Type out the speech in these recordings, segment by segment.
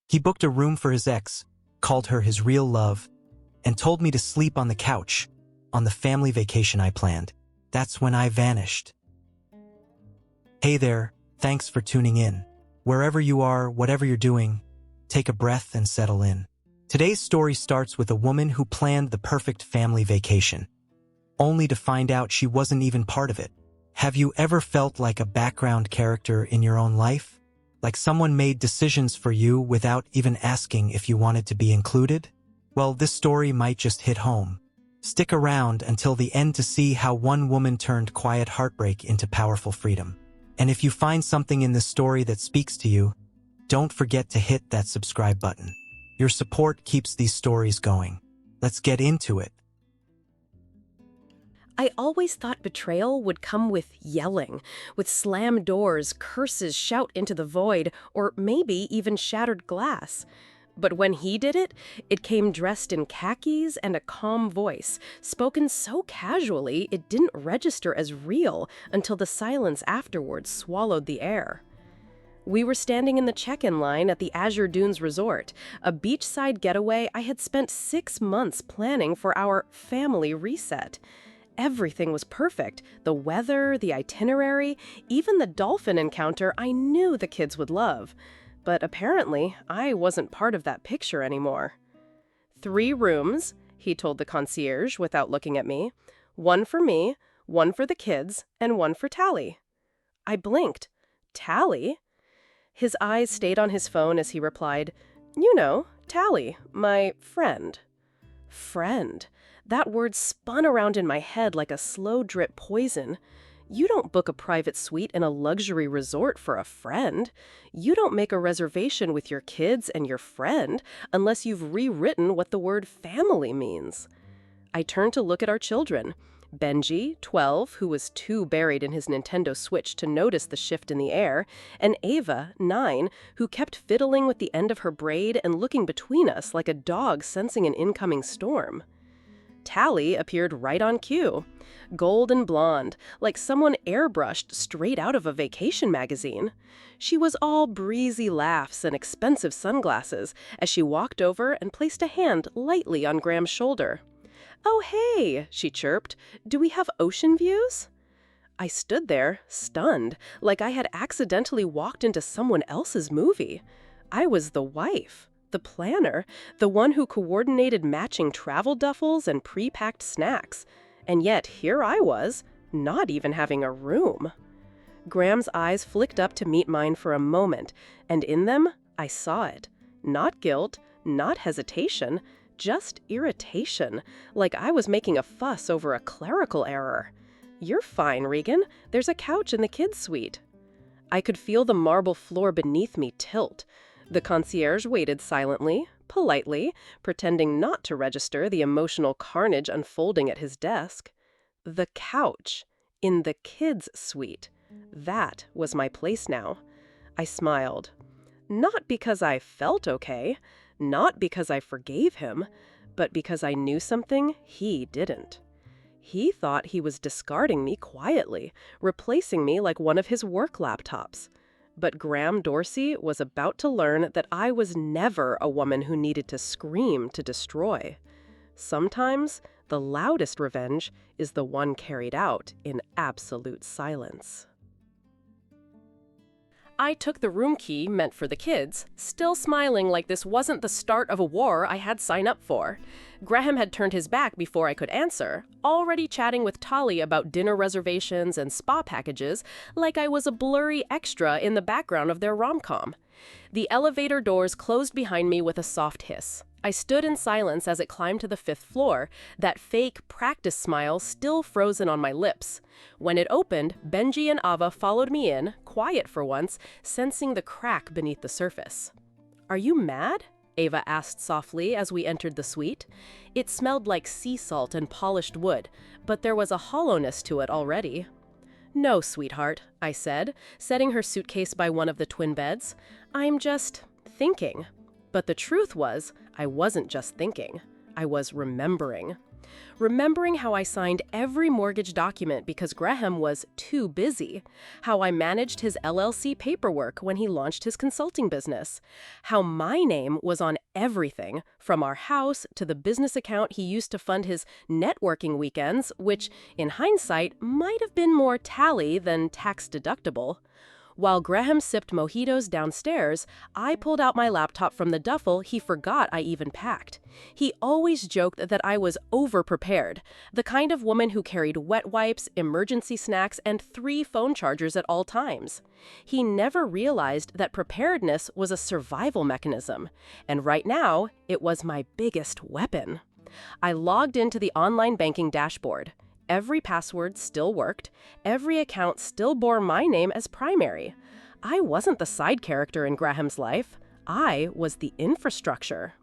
He booked a room for his ex, called her his real love, and told me to sleep on the couch on the family vacation I planned. That's when I vanished. Hey there, thanks for tuning in. Wherever you are, whatever you're doing, take a breath and settle in. Today's story starts with a woman who planned the perfect family vacation, only to find out she wasn't even part of it. Have you ever felt like a background character in your own life? Like someone made decisions for you without even asking if you wanted to be included? Well, this story might just hit home. Stick around until the end to see how one woman turned quiet heartbreak into powerful freedom. And if you find something in this story that speaks to you, don't forget to hit that subscribe button. Your support keeps these stories going. Let's get into it. I always thought betrayal would come with yelling, with slammed doors, curses shout into the void, or maybe even shattered glass. But when he did it, it came dressed in khakis and a calm voice, spoken so casually it didn't register as real until the silence afterwards swallowed the air. We were standing in the check-in line at the Azure Dunes Resort, a beachside getaway I had spent 6 months planning for our family reset. Everything was perfect. The weather, the itinerary, even the dolphin encounter I knew the kids would love. But apparently, I wasn't part of that picture anymore. 3 rooms, he told the concierge without looking at me. 1 for me, 1 for the kids, and 1 for Tally. I blinked. Tally? His eyes stayed on his phone as he replied, "You know, Tally, my friend." Friend. That word spun around in my head like a slow drip poison. You don't book a private suite in a luxury resort for a friend. You don't make a reservation with your kids and your friend unless you've rewritten what the word family means. I turned to look at our children. Benji, 12, who was too buried in his Nintendo Switch to notice the shift in the air, and Ava, 9, who kept fiddling with the end of her braid and looking between us like a dog sensing an incoming storm. Tally appeared right on cue. Gold and blonde, like someone airbrushed straight out of a vacation magazine. She was all breezy laughs and expensive sunglasses as she walked over and placed a hand lightly on Graham's shoulder. "Oh, hey," she chirped. "Do we have ocean views?" I stood there, stunned, like I had accidentally walked into someone else's movie. I was the wife, the planner, the one who coordinated matching travel duffels and pre-packed snacks. And yet here I was, not even having a room. Graham's eyes flicked up to meet mine for a moment, and in them, I saw it. Not guilt, not hesitation, just irritation, like I was making a fuss over a clerical error. "You're fine, Regan. There's a couch in the kids' suite." I could feel the marble floor beneath me tilt. The concierge waited silently, politely, pretending not to register the emotional carnage unfolding at his desk. The couch, in the kids' suite. That was my place now. I smiled. Not because I felt okay, not because I forgave him, but because I knew something he didn't. He thought he was discarding me quietly, replacing me like one of his work laptops. But Graham Dorsey was about to learn that I was never a woman who needed to scream to destroy. Sometimes, the loudest revenge is the one carried out in absolute silence. I took the room key meant for the kids, still smiling like this wasn't the start of a war I had signed up for. Graham had turned his back before I could answer, already chatting with Tali about dinner reservations and spa packages like I was a blurry extra in the background of their rom-com. The elevator doors closed behind me with a soft hiss. I stood in silence as it climbed to the 5th floor, that fake practice smile still frozen on my lips. When it opened, Benji and Ava followed me in, quiet for once, sensing the crack beneath the surface. "Are you mad?" Ava asked softly as we entered the suite. It smelled like sea salt and polished wood, but there was a hollowness to it already. "No, sweetheart," I said, setting her suitcase by one of the twin beds. "I'm just thinking." But the truth was, I wasn't just thinking. I was remembering. Remembering how I signed every mortgage document because Graham was too busy, how I managed his LLC paperwork when he launched his consulting business, how my name was on everything, from our house to the business account he used to fund his networking weekends, which, in hindsight, might have been more tally than tax deductible. While Graham sipped mojitos downstairs, I pulled out my laptop from the duffel he forgot I even packed. He always joked that I was over-prepared, the kind of woman who carried wet wipes, emergency snacks, and 3 phone chargers at all times. He never realized that preparedness was a survival mechanism, and right now, it was my biggest weapon. I logged into the online banking dashboard. Every password still worked. Every account still bore my name as primary. I wasn't the side character in Graham's life. I was the infrastructure.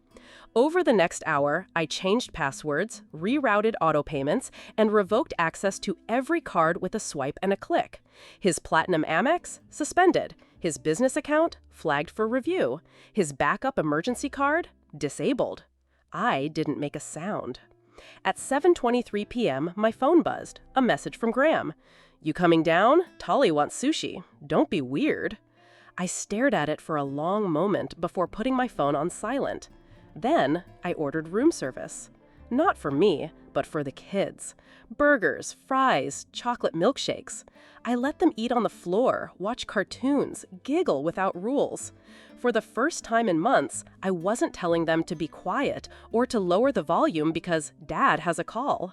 Over the next hour, I changed passwords, rerouted auto payments, and revoked access to every card with a swipe and a click. His Platinum Amex? Suspended. His business account? Flagged for review. His backup emergency card? Disabled. I didn't make a sound. At 7:23 p.m., my phone buzzed. A message from Graham. "You coming down? Tolly wants sushi. Don't be weird." I stared at it for a long moment before putting my phone on silent. Then I ordered room service. Not for me, but for the kids. Burgers, fries, chocolate milkshakes. I let them eat on the floor, watch cartoons, giggle without rules. For the first time in months, I wasn't telling them to be quiet or to lower the volume because Dad has a call.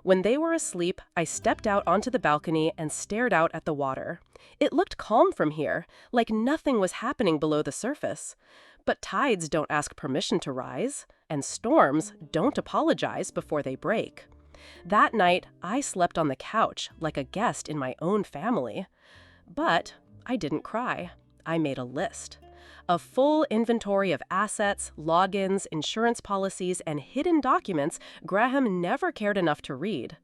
When they were asleep, I stepped out onto the balcony and stared out at the water. It looked calm from here, like nothing was happening below the surface. But tides don't ask permission to rise, and storms don't apologize before they break. That night, I slept on the couch like a guest in my own family. But I didn't cry. I made a list. A full inventory of assets, logins, insurance policies, and hidden documents Graham never cared enough to read.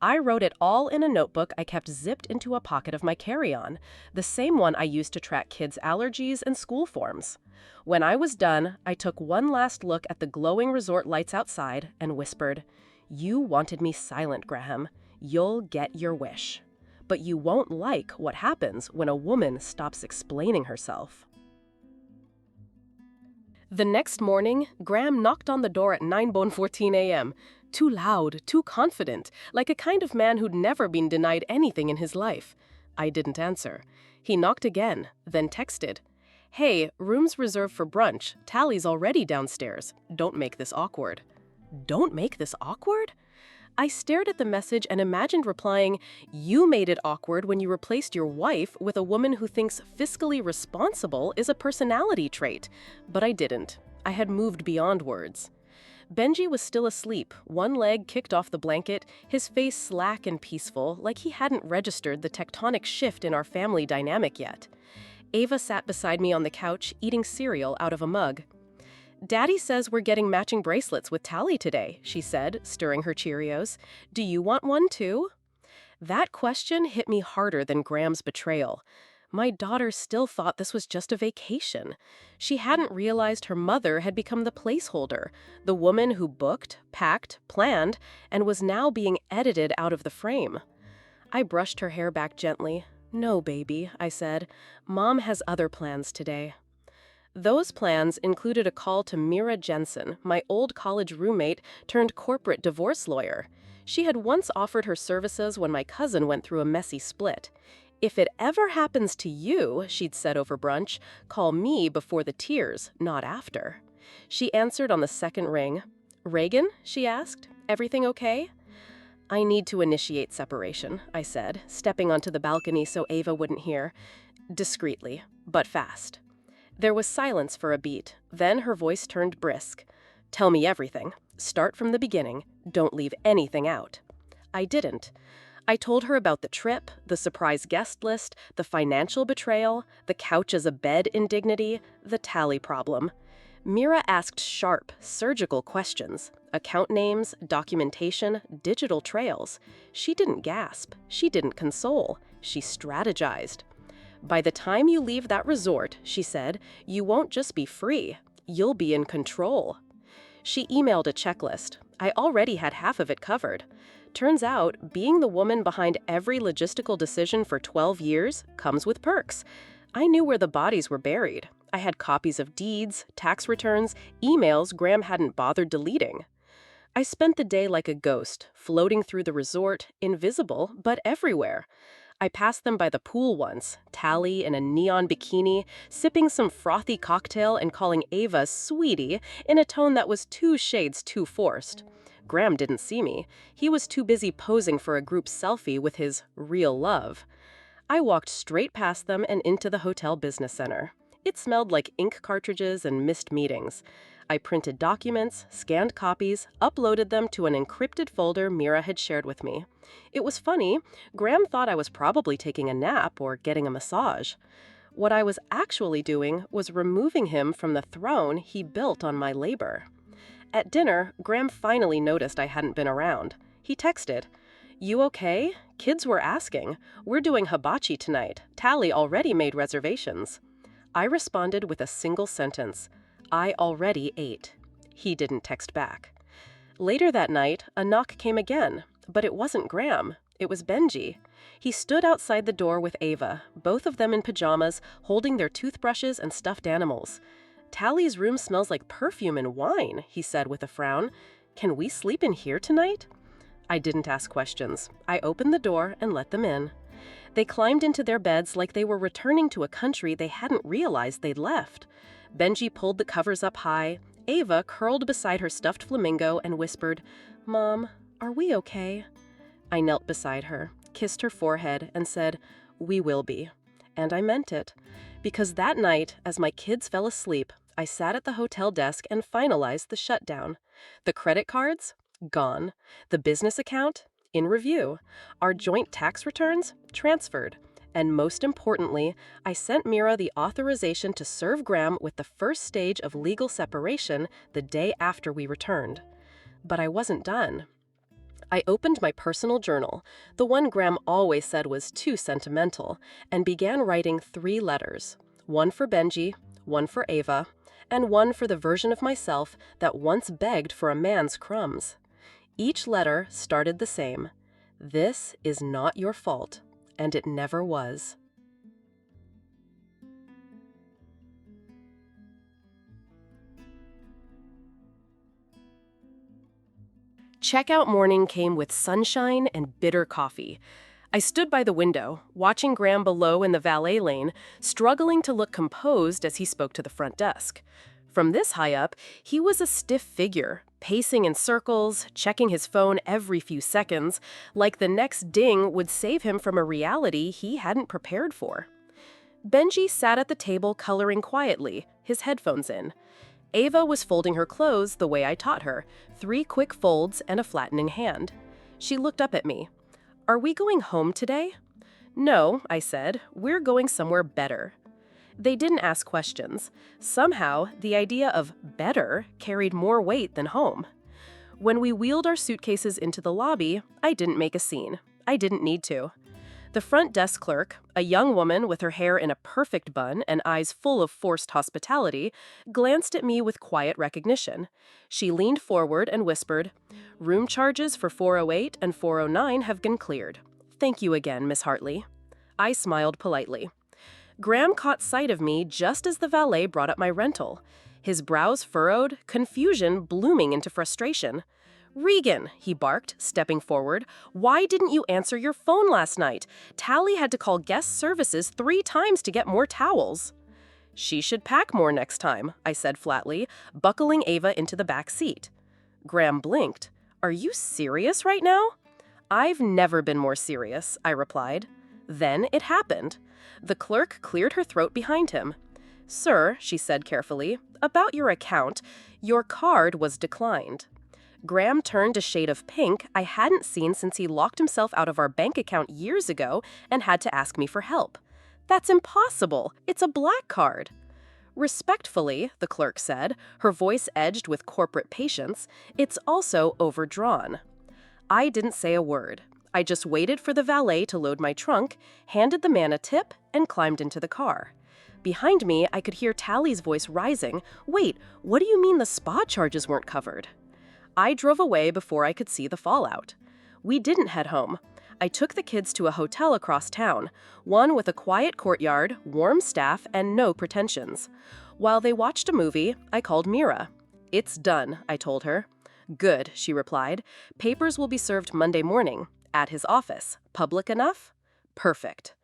I wrote it all in a notebook I kept zipped into a pocket of my carry-on, the same one I used to track kids' allergies and school forms. When I was done, I took one last look at the glowing resort lights outside and whispered, "You wanted me silent, Graham. You'll get your wish. But you won't like what happens when a woman stops explaining herself." The next morning, Graham knocked on the door at 9:14 a.m. Too loud, too confident, like a kind of man who'd never been denied anything in his life. I didn't answer. He knocked again, then texted, "Hey, room's reserved for brunch. Tally's already downstairs. Don't make this awkward." Don't make this awkward? I stared at the message and imagined replying, "You made it awkward when you replaced your wife with a woman who thinks fiscally responsible is a personality trait." But I didn't. I had moved beyond words. Benji was still asleep, one leg kicked off the blanket, his face slack and peaceful, like he hadn't registered the tectonic shift in our family dynamic yet. Ava sat beside me on the couch, eating cereal out of a mug. "Daddy says we're getting matching bracelets with Tally today," she said, stirring her Cheerios. "Do you want one too?" That question hit me harder than Graham's betrayal. My daughter still thought this was just a vacation. She hadn't realized her mother had become the placeholder, the woman who booked, packed, planned, and was now being edited out of the frame. I brushed her hair back gently. "No, baby," I said. "Mom has other plans today." Those plans included a call to Mira Jensen, my old college roommate turned corporate divorce lawyer. She had once offered her services when my cousin went through a messy split. "If it ever happens to you," she'd said over brunch, "call me before the tears, not after." She answered on the second ring. "Reagan?" she asked. "Everything okay?" "I need to initiate separation," I said, stepping onto the balcony so Ava wouldn't hear. Discreetly, but fast. There was silence for a beat. Then her voice turned brisk. "Tell me everything. Start from the beginning. Don't leave anything out." I didn't. I told her about the trip, the surprise guest list, the financial betrayal, the couch as a bed indignity, the Tally problem. Mira asked sharp, surgical questions. Account names, documentation, digital trails. She didn't gasp. She didn't console. She strategized. "By the time you leave that resort," she said, "you won't just be free. You'll be in control." She emailed a checklist. I already had half of it covered. Turns out, being the woman behind every logistical decision for 12 years comes with perks. I knew where the bodies were buried. I had copies of deeds, tax returns, emails Graham hadn't bothered deleting. I spent the day like a ghost, floating through the resort, invisible, but everywhere. I passed them by the pool once, Tally in a neon bikini, sipping some frothy cocktail and calling Ava sweetie in a tone that was 2 shades too forced. Graham didn't see me. He was too busy posing for a group selfie with his real love. I walked straight past them and into the hotel business center. It smelled like ink cartridges and missed meetings. I printed documents, scanned copies, uploaded them to an encrypted folder Mira had shared with me. It was funny. Graham thought I was probably taking a nap or getting a massage. What I was actually doing was removing him from the throne he built on my labor. At dinner, Graham finally noticed I hadn't been around. He texted, "You okay? Kids were asking. We're doing hibachi tonight. Tally already made reservations." I responded with a single sentence. I already ate. He didn't text back. Later that night, a knock came again, but it wasn't Graham. It was Benji. He stood outside the door with Ava, both of them in pajamas, holding their toothbrushes and stuffed animals. "Tally's room smells like perfume and wine," he said with a frown. "Can we sleep in here tonight?" I didn't ask questions. I opened the door and let them in. They climbed into their beds like they were returning to a country they hadn't realized they'd left. Benji pulled the covers up high. Ava curled beside her stuffed flamingo and whispered, "Mom, are we okay?" I knelt beside her, kissed her forehead, and said, "We will be." And I meant it. Because that night, as my kids fell asleep, I sat at the hotel desk and finalized the shutdown. The credit cards? Gone. The business account? In review. Our joint tax returns? Transferred. And most importantly, I sent Mira the authorization to serve Graham with the first stage of legal separation the day after we returned. But I wasn't done. I opened my personal journal, the one Graham always said was too sentimental, and began writing 3 letters. One for Benji, one for Ava, and one for the version of myself that once begged for a man's crumbs. Each letter started the same. "This is not your fault. And it never was." Checkout morning came with sunshine and bitter coffee. I stood by the window, watching Graham below in the valet lane, struggling to look composed as he spoke to the front desk. From this high up, he was a stiff figure, pacing in circles, checking his phone every few seconds, like the next ding would save him from a reality he hadn't prepared for. Benji sat at the table coloring quietly, his headphones in. Ava was folding her clothes the way I taught her, 3 quick folds and a flattening hand. She looked up at me. "Are we going home today?" "No," I said. "We're going somewhere better." They didn't ask questions. Somehow, the idea of better carried more weight than home. When we wheeled our suitcases into the lobby, I didn't make a scene. I didn't need to. The front desk clerk, a young woman with her hair in a perfect bun and eyes full of forced hospitality, glanced at me with quiet recognition. She leaned forward and whispered, "Room charges for 408 and 409 have been cleared. Thank you again, Miss Hartley." I smiled politely. Graham caught sight of me just as the valet brought up my rental. His brows furrowed, confusion blooming into frustration. "Regan," he barked, stepping forward, "why didn't you answer your phone last night? Tally had to call guest services 3 times to get more towels." "She should pack more next time," I said flatly, buckling Ava into the back seat. Graham blinked. "Are you serious right now?" "I've never been more serious," I replied. Then it happened. The clerk cleared her throat behind him. "Sir," she said carefully, "about your account, your card was declined." Graham turned a shade of pink I hadn't seen since he locked himself out of our bank account years ago and had to ask me for help. "That's impossible. It's a black card." "Respectfully," the clerk said, her voice edged with corporate patience, "it's also overdrawn." I didn't say a word. I just waited for the valet to load my trunk, handed the man a tip, and climbed into the car. Behind me, I could hear Tally's voice rising. "Wait, what do you mean the spa charges weren't covered?" I drove away before I could see the fallout. We didn't head home. I took the kids to a hotel across town, one with a quiet courtyard, warm staff, and no pretensions. While they watched a movie, I called Mira. "It's done," I told her. "Good," she replied. "Papers will be served Monday morning. At his office. Public enough?" "Perfect."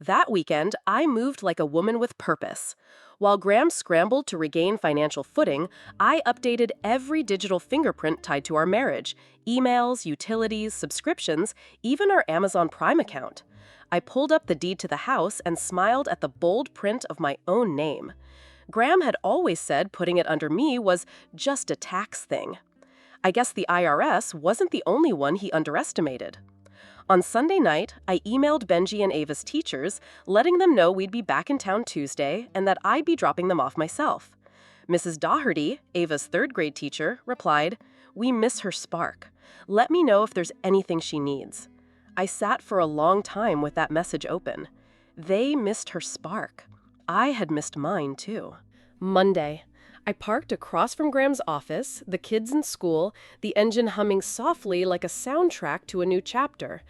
That weekend, I moved like a woman with purpose. While Graham scrambled to regain financial footing, I updated every digital fingerprint tied to our marriage: emails, utilities, subscriptions, even our Amazon Prime account. I pulled up the deed to the house and smiled at the bold print of my own name. Graham had always said putting it under me was just a tax thing. I guess the IRS wasn't the only one he underestimated. On Sunday night, I emailed Benji and Ava's teachers, letting them know we'd be back in town Tuesday and that I'd be dropping them off myself. Mrs. Doherty, Ava's third-grade teacher, replied, "We miss her spark. Let me know if there's anything she needs." I sat for a long time with that message open. They missed her spark. I had missed mine, too. Monday. I parked across from Graham's office, the kids in school, the engine humming softly like a soundtrack to a new chapter.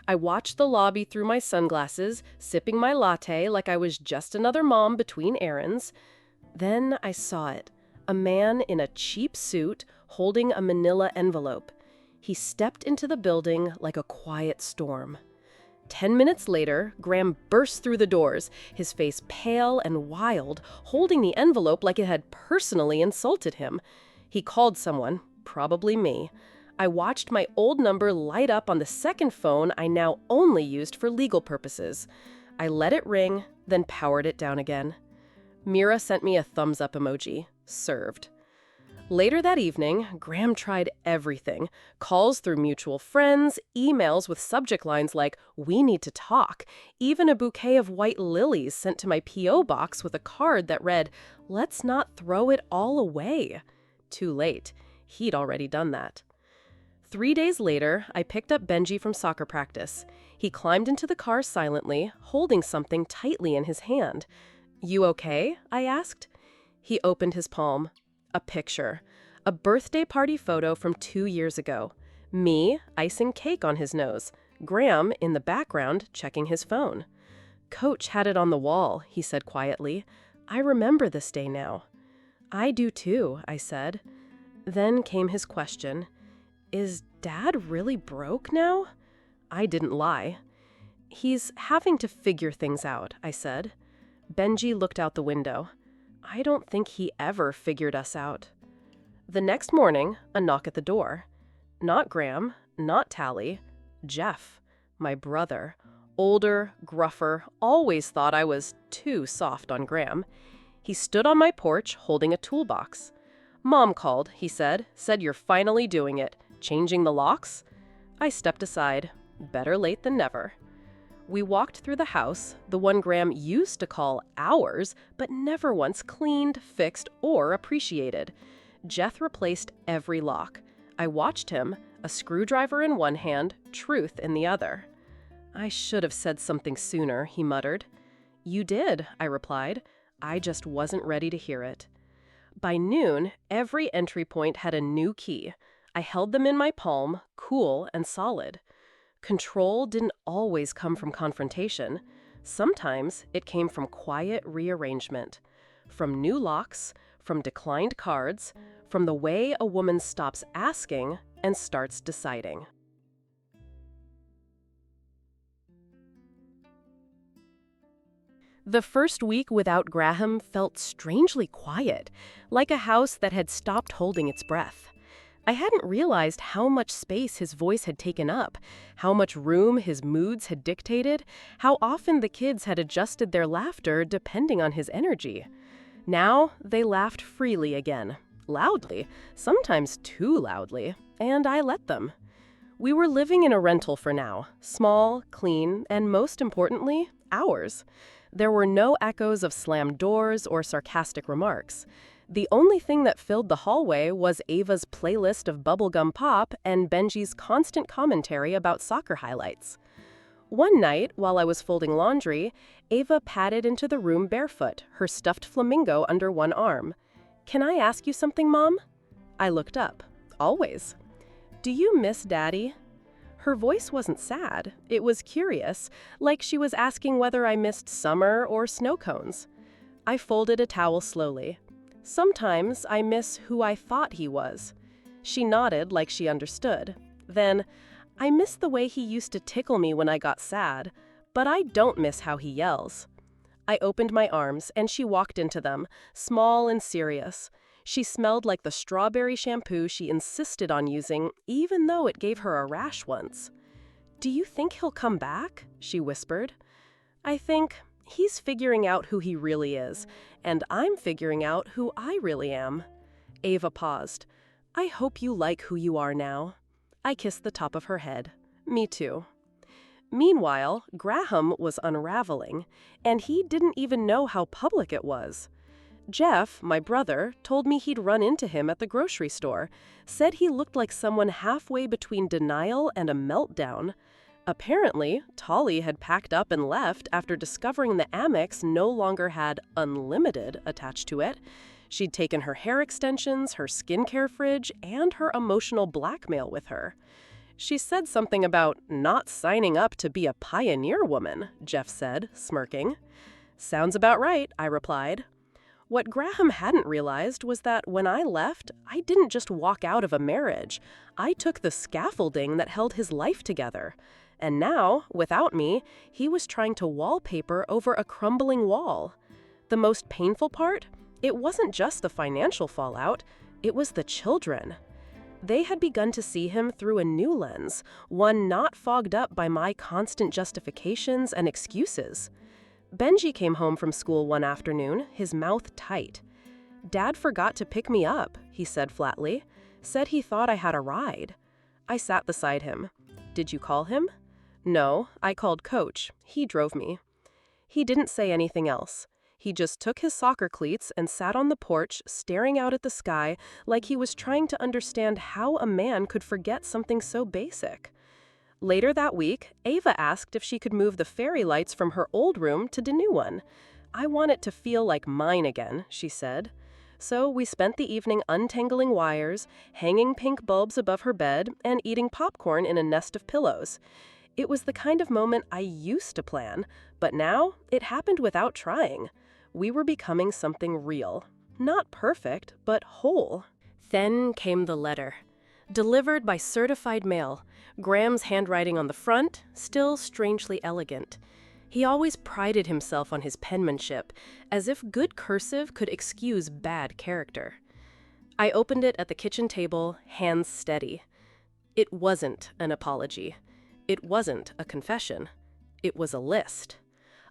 I watched the lobby through my sunglasses, sipping my latte like I was just another mom between errands. Then I saw it. A man in a cheap suit holding a manila envelope. He stepped into the building like a quiet storm. 10 minutes later, Graham burst through the doors, his face pale and wild, holding the envelope like it had personally insulted him. He called someone, probably me. I watched my old number light up on the second phone I now only used for legal purposes. I let it ring, then powered it down again. Mira sent me a thumbs-up emoji. Served. Later that evening, Graham tried everything. Calls through mutual friends, emails with subject lines like, "We need to talk," even a bouquet of white lilies sent to my P.O. box with a card that read, "Let's not throw it all away." Too late. He'd already done that. 3 days later, I picked up Benji from soccer practice. He climbed into the car silently, holding something tightly in his hand. "You okay?" I asked. He opened his palm. A picture. A birthday party photo from 2 years ago. Me, icing cake on his nose. Graham, in the background, checking his phone. "Coach had it on the wall," he said quietly. "I remember this day now." "I do too," I said. Then came his question. "Is Dad really broke now?" I didn't lie. "He's having to figure things out," I said. Benji looked out the window. "I don't think he ever figured us out." The next morning, a knock at the door. Not Graham, not Tally, Jeff, my brother. Older, gruffer, always thought I was too soft on Graham. He stood on my porch holding a toolbox. "Mom called," he said you're finally doing it. Changing the locks?" I stepped aside. Better late than never. We walked through the house, the one Graham used to call ours, but never once cleaned, fixed, or appreciated. Jeff replaced every lock. I watched him, a screwdriver in one hand, truth in the other. "I should have said something sooner," he muttered. "You did," I replied. I just wasn't ready to hear it. By noon, every entry point had a new key. I held them in my palm, cool and solid. Control didn't always come from confrontation. Sometimes it came from quiet rearrangement. From new locks, from declined cards, from the way a woman stops asking and starts deciding. The first week without Graham felt strangely quiet, like a house that had stopped holding its breath. I hadn't realized how much space his voice had taken up, how much room his moods had dictated, how often the kids had adjusted their laughter depending on his energy. Now they laughed freely again, loudly, sometimes too loudly, and I let them. We were living in a rental for now, small, clean, and most importantly, ours. There were no echoes of slammed doors or sarcastic remarks. The only thing that filled the hallway was Ava's playlist of bubblegum pop and Benji's constant commentary about soccer highlights. One night, while I was folding laundry, Ava padded into the room barefoot, her stuffed flamingo under one arm. "Can I ask you something, Mom?" I looked up. Always. Do you miss Daddy? Her voice wasn't sad. It was curious, like she was asking whether I missed summer or snow cones. I folded a towel slowly. Sometimes I miss who I thought he was. She nodded like she understood. Then, I miss the way he used to tickle me when I got sad, but I don't miss how he yells. I opened my arms and she walked into them, small and serious. She smelled like the strawberry shampoo she insisted on using, even though it gave her a rash once. "Do you think he'll come back?" she whispered. "I think he's figuring out who he really is, and I'm figuring out who I really am." Ava paused. "I hope you like who you are now." I kissed the top of her head. "Me too." Meanwhile, Graham was unraveling, and he didn't even know how public it was. Jeff, my brother, told me he'd run into him at the grocery store, said he looked like someone halfway between denial and a meltdown. Apparently, Tolly had packed up and left after discovering the Amex no longer had unlimited attached to it. She'd taken her hair extensions, her skincare fridge, and her emotional blackmail with her. She said something about not signing up to be a pioneer woman, Jeff said, smirking. "Sounds about right," I replied. What Graham hadn't realized was that when I left, I didn't just walk out of a marriage. I took the scaffolding that held his life together. And now, without me, he was trying to wallpaper over a crumbling wall. The most painful part? It wasn't just the financial fallout, it was the children. They had begun to see him through a new lens, one not fogged up by my constant justifications and excuses. Benji came home from school one afternoon, his mouth tight. "Dad forgot to pick me up," he said flatly. "Said he thought I had a ride." I sat beside him. "Did you call him?" "No, I called Coach. He drove me." He didn't say anything else. He just took his soccer cleats and sat on the porch, staring out at the sky like he was trying to understand how a man could forget something so basic. Later that week, Ava asked if she could move the fairy lights from her old room to the new one. "I want it to feel like mine again," she said. So we spent the evening untangling wires, hanging pink bulbs above her bed, and eating popcorn in a nest of pillows. It was the kind of moment I used to plan, but now it happened without trying. We were becoming something real. Not perfect, but whole. Then came the letter. Delivered by certified mail, Graham's handwriting on the front, still strangely elegant. He always prided himself on his penmanship, as if good cursive could excuse bad character. I opened it at the kitchen table, hands steady. It wasn't an apology. It wasn't a confession. It was a list.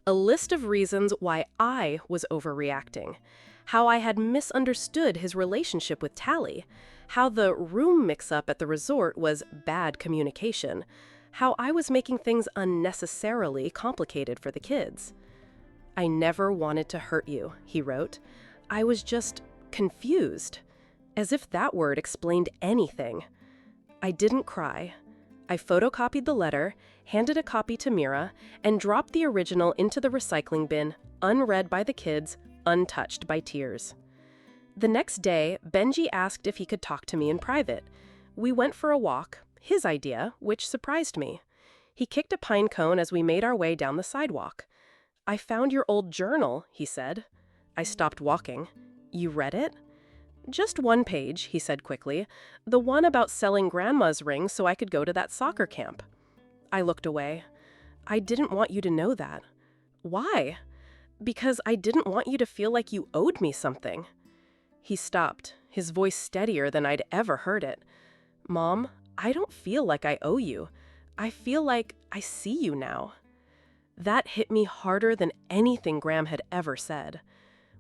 A list of reasons why I was overreacting. How I had misunderstood his relationship with Tally. How the room mix-up at the resort was bad communication. How I was making things unnecessarily complicated for the kids. "I never wanted to hurt you," he wrote. "I was just confused." As if that word explained anything. I didn't cry. I photocopied the letter, handed a copy to Mira, and dropped the original into the recycling bin, unread by the kids, untouched by tears. The next day, Benji asked if he could talk to me in private. We went for a walk, his idea, which surprised me. He kicked a pine cone as we made our way down the sidewalk. "I found your old journal," he said. I stopped walking. "You read it?" "Just one page," he said quickly. "The one about selling Grandma's ring so I could go to that soccer camp." I looked away. "I didn't want you to know that." "Why?" "Because I didn't want you to feel like you owed me something." He stopped, his voice steadier than I'd ever heard it. "Mom, I don't feel like I owe you. I feel like I see you now." That hit me harder than anything Graham had ever said.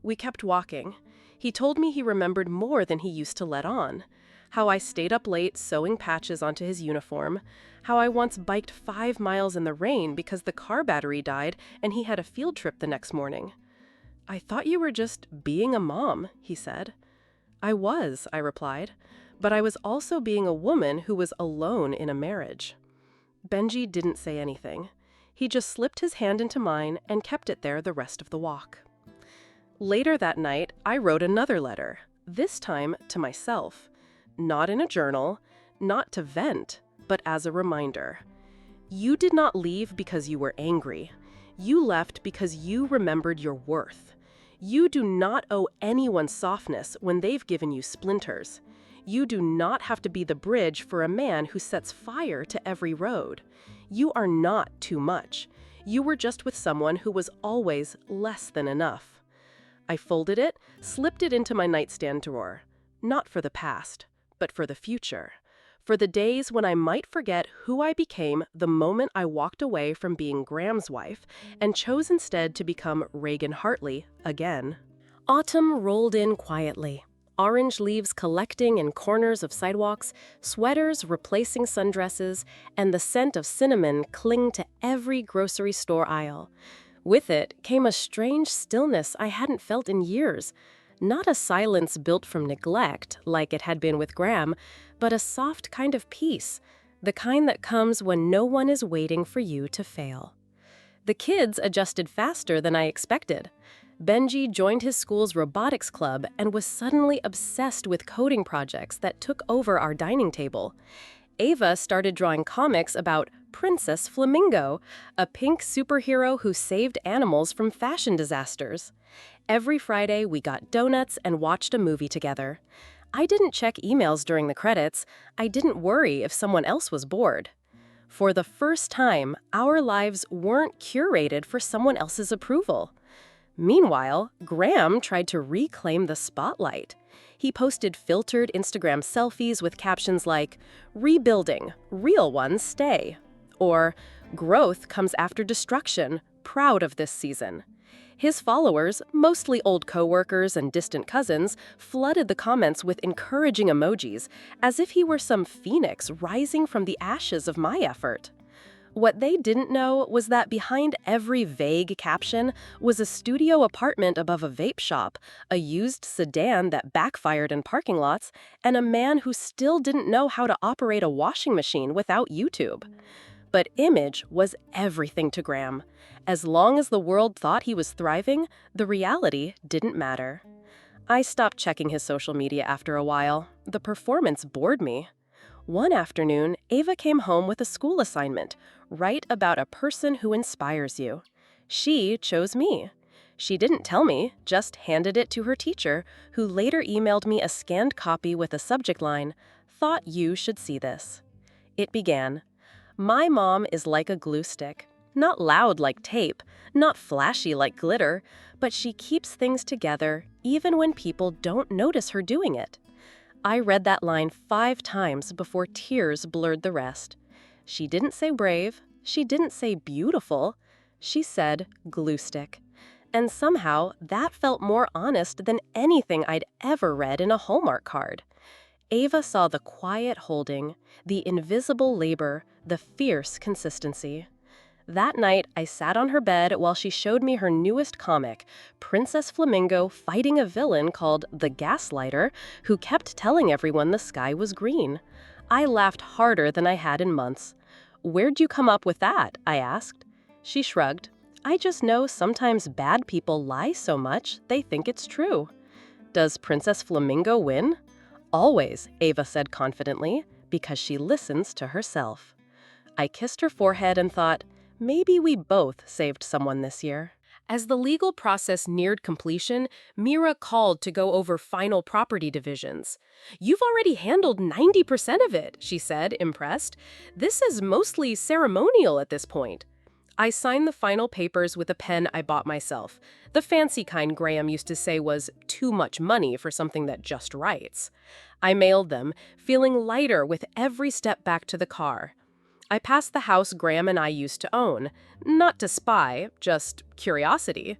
We kept walking. He told me he remembered more than he used to let on. How I stayed up late sewing patches onto his uniform. How I once biked 5 miles in the rain because the car battery died and he had a field trip the next morning. "I thought you were just being a mom," he said. "I was," I replied, "but I was also being a woman who was alone in a marriage." Benji didn't say anything. He just slipped his hand into mine and kept it there the rest of the walk. Later that night, I wrote another letter, this time to myself. not in a journal, not to vent, but as a reminder. You did not leave because you were angry. You left because you remembered your worth. You do not owe anyone softness when they've given you splinters. You do not have to be the bridge for a man who sets fire to every road. You are not too much. You were just with someone who was always less than enough. I folded it, slipped it into my nightstand drawer. Not for the past, but for the future. For the days when I might forget who I became the moment I walked away from being Graham's wife and chose instead to become Reagan Hartley again. Autumn rolled in quietly. Orange leaves collecting in corners of sidewalks, sweaters replacing sundresses, and the scent of cinnamon cling to every grocery store aisle. With it came a strange stillness I hadn't felt in years. Not a silence built from neglect, like it had been with Graham, but a soft kind of peace, the kind that comes when no one is waiting for you to fail. The kids adjusted faster than I expected. Benji joined his school's robotics club and was suddenly obsessed with coding projects that took over our dining table. Ava started drawing comics about Princess Flamingo, a pink superhero who saved animals from fashion disasters. Every Friday, we got donuts and watched a movie together. I didn't check emails during the credits. I didn't worry if someone else was bored. For the first time, our lives weren't curated for someone else's approval. Meanwhile, Graham tried to reclaim the spotlight. He posted filtered Instagram selfies with captions like, "Rebuilding, real ones stay," or "Growth comes after destruction, proud of this season." His followers, mostly old coworkers and distant cousins, flooded the comments with encouraging emojis, as if he were some phoenix rising from the ashes of my effort. What they didn't know was that behind every vague caption was a studio apartment above a vape shop, a used sedan that backfired in parking lots, and a man who still didn't know how to operate a washing machine without YouTube. But image was everything to Graham. As long as the world thought he was thriving, the reality didn't matter. I stopped checking his social media after a while. The performance bored me. One afternoon, Ava came home with a school assignment, write about a person who inspires you. She chose me. She didn't tell me, just handed it to her teacher, who later emailed me a scanned copy with a subject line, "Thought you should see this." It began, "My mom is like a glue stick. Not loud like tape, not flashy like glitter, but she keeps things together even when people don't notice her doing it." I read that line 5 times before tears blurred the rest. She didn't say brave, she didn't say beautiful, she said glue stick. And somehow that felt more honest than anything I'd ever read in a Hallmark card. Ava saw the quiet holding, the invisible labor, the fierce consistency. That night, I sat on her bed while she showed me her newest comic, Princess Flamingo fighting a villain called the Gaslighter, who kept telling everyone the sky was green. I laughed harder than I had in months. "Where'd you come up with that?" I asked. She shrugged. "I just know sometimes bad people lie so much they think it's true." "Does Princess Flamingo win?" "Always," Ava said confidently, "because she listens to herself." I kissed her forehead and thought, maybe we both saved someone this year. As the legal process neared completion, Mira called to go over final property divisions. "You've already handled 90% of it," she said, impressed. "This is mostly ceremonial at this point." I signed the final papers with a pen I bought myself, the fancy kind Graham used to say was too much money for something that just writes. I mailed them, feeling lighter with every step back to the car. I passed the house Graham and I used to own, not to spy, just curiosity.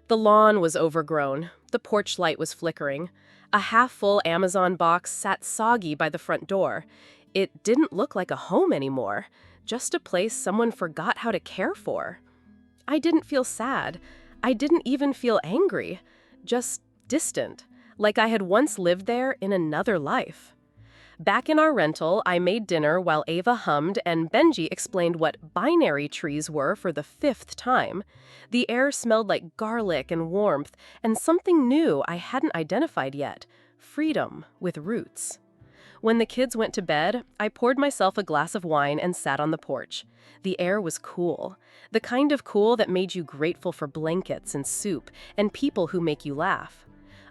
The lawn was overgrown, the porch light was flickering. A half-full Amazon box sat soggy by the front door. It didn't look like a home anymore, just a place someone forgot how to care for. I didn't feel sad. I didn't even feel angry, just distant, like I had once lived there in another life. Back in our rental, I made dinner while Ava hummed and Benji explained what binary trees were for the 5th time. The air smelled like garlic and warmth, and something new I hadn't identified yet, freedom with roots. When the kids went to bed, I poured myself a glass of wine and sat on the porch. The air was cool. The kind of cool that made you grateful for blankets and soup and people who make you laugh.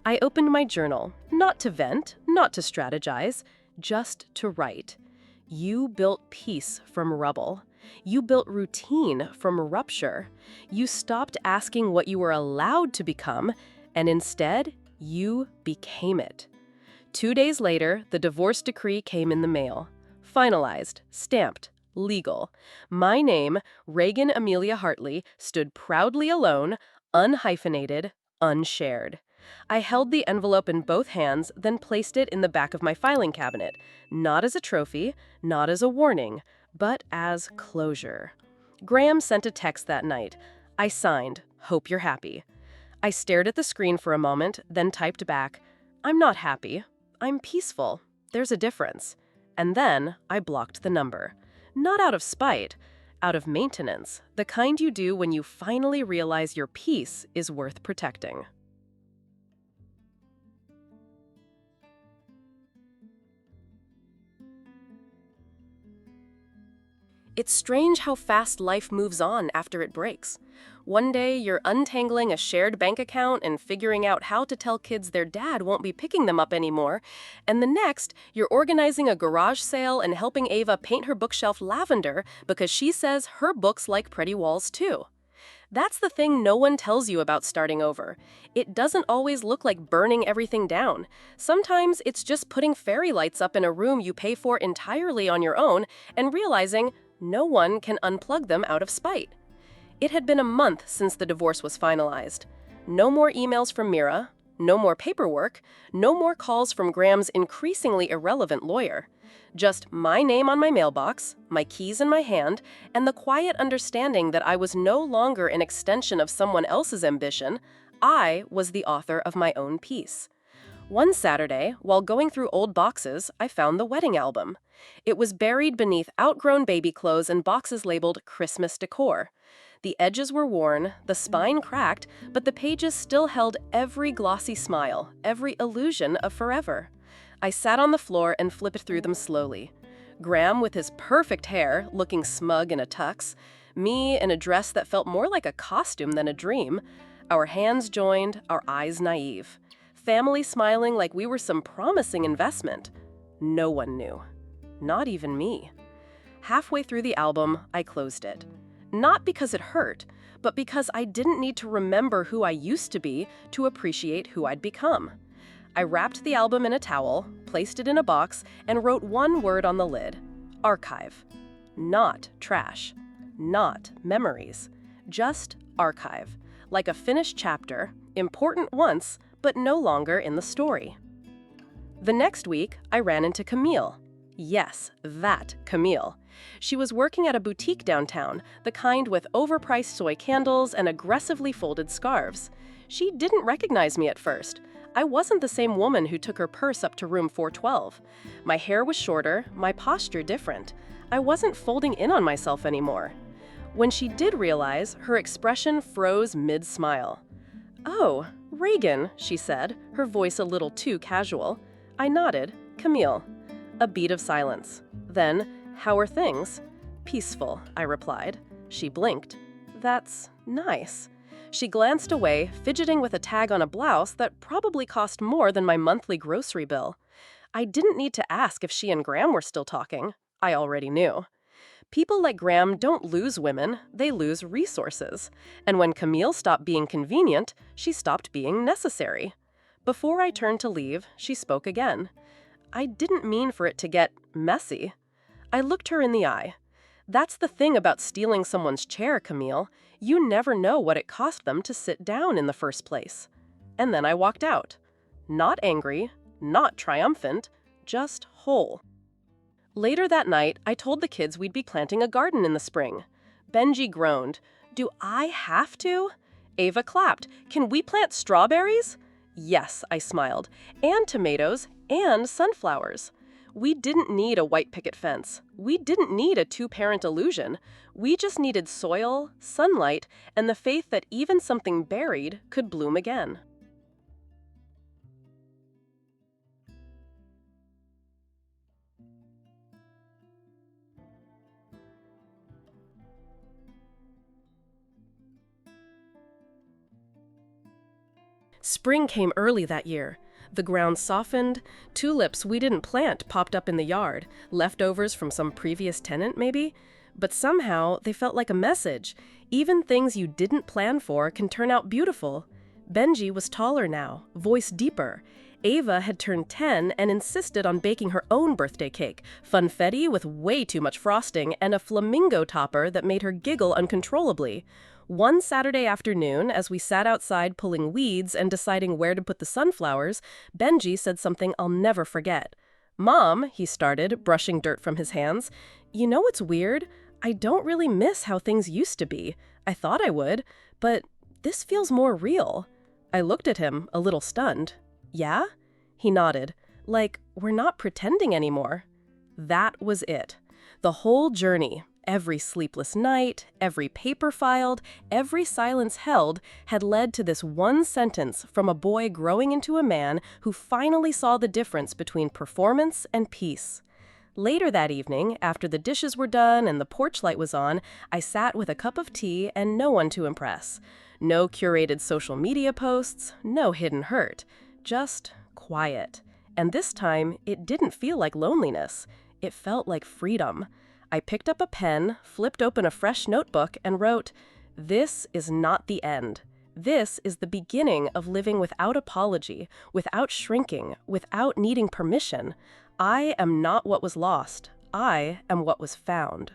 I opened my journal, not to vent, not to strategize, just to write. You built peace from rubble. You built routine from rupture. You stopped asking what you were allowed to become, and instead, you became it. 2 days later, the divorce decree came in the mail. Finalized, stamped, legal. My name, Reagan Amelia Hartley, stood proudly alone, unhyphenated, unshared. I held the envelope in both hands, then placed it in the back of my filing cabinet, not as a trophy, not as a warning, but as closure. Graham sent a text that night. I signed, "Hope you're happy." I stared at the screen for a moment, then typed back, "I'm not happy. I'm peaceful. There's a difference." And then I blocked the number. Not out of spite, out of maintenance, the kind you do when you finally realize your peace is worth protecting. It's strange how fast life moves on after it breaks. One day, you're untangling a shared bank account and figuring out how to tell kids their dad won't be picking them up anymore, and the next, you're organizing a garage sale and helping Ava paint her bookshelf lavender because she says her books like pretty walls too. That's the thing no one tells you about starting over. It doesn't always look like burning everything down. Sometimes it's just putting fairy lights up in a room you pay for entirely on your own and realizing no one can unplug them out of spite. It had been a month since the divorce was finalized. No more emails from Mira, no more paperwork, no more calls from Graham's increasingly irrelevant lawyer. Just my name on my mailbox, my keys in my hand, and the quiet understanding that I was no longer an extension of someone else's ambition. I was the author of my own peace. One Saturday, while going through old boxes, I found the wedding album. It was buried beneath outgrown baby clothes and boxes labeled Christmas decor. The edges were worn, the spine cracked, but the pages still held every glossy smile, every illusion of forever. I sat on the floor and flipped through them slowly. Graham with his perfect hair, looking smug in a tux, me in a dress that felt more like a costume than a dream, our hands joined, our eyes naive. Family smiling like we were some promising investment. No one knew. Not even me. Halfway through the album, I closed it. Not because it hurt, but because I didn't need to remember who I used to be to appreciate who I'd become. I wrapped the album in a towel, placed it in a box, and wrote one word on the lid: archive. Not trash. Not memories. Just archive. Like a finished chapter, important once, but no longer in the story. The next week, I ran into Camille. Yes, that Camille. She was working at a boutique downtown, the kind with overpriced soy candles and aggressively folded scarves. She didn't recognize me at first. I wasn't the same woman who took her purse up to room 412. My hair was shorter, my posture different. I wasn't folding in on myself anymore. When she did realize, her expression froze mid-smile. "Oh, Reagan," she said, her voice a little too casual. I nodded. "Camille." A beat of silence. Then, "How are things?" "Peaceful," I replied. She blinked. "That's nice." She glanced away, fidgeting with a tag on a blouse that probably cost more than my monthly grocery bill. I didn't need to ask if she and Graham were still talking. I already knew. People like Graham don't lose women, they lose resources. And when Camille stopped being convenient, she stopped being necessary. Before I turned to leave, she spoke again. I didn't mean for it to get messy. I looked her in the eye. "That's the thing about stealing someone's chair, Camille. You never know what it cost them to sit down in the first place." And then I walked out. Not angry, not triumphant, just whole. Later that night, I told the kids we'd be planting a garden in the spring. Benji groaned. "Do I have to?" Ava clapped. "Can we plant strawberries?" "Yes," I smiled. "And tomatoes, and sunflowers." We didn't need a white picket fence. We didn't need a two-parent illusion. We just needed soil, sunlight, and the faith that even something buried could bloom again. " ' Spring came early that year. The ground softened, tulips we didn't plant popped up in the yard, leftovers from some previous tenant maybe. But somehow they felt like a message. Even things you didn't plan for can turn out beautiful. Benji was taller now, voice deeper. Ava had turned 10 and insisted on baking her own birthday cake, funfetti with way too much frosting and a flamingo topper that made her giggle uncontrollably. One Saturday afternoon, as we sat outside pulling weeds and deciding where to put the sunflowers, Benji said something I'll never forget. "Mom," he started, brushing dirt from his hands, "you know what's weird? I don't really miss how things used to be. I thought I would, but this feels more real." I looked at him, a little stunned. "Yeah?" He nodded, like, we're not pretending anymore. That was it. The whole journey, every sleepless night, every paper filed, every silence held, had led to this one sentence from a boy growing into a man who finally saw the difference between performance and peace. Later that evening, after the dishes were done and the porch light was on, I sat with a cup of tea and no one to impress. No curated social media posts, no hidden hurt. Just quiet. And this time, it didn't feel like loneliness. It felt like freedom. I picked up a pen, flipped open a fresh notebook, and wrote, "This is not the end. This is the beginning of living without apology, without shrinking, without needing permission. I am not what was lost. I am what was found."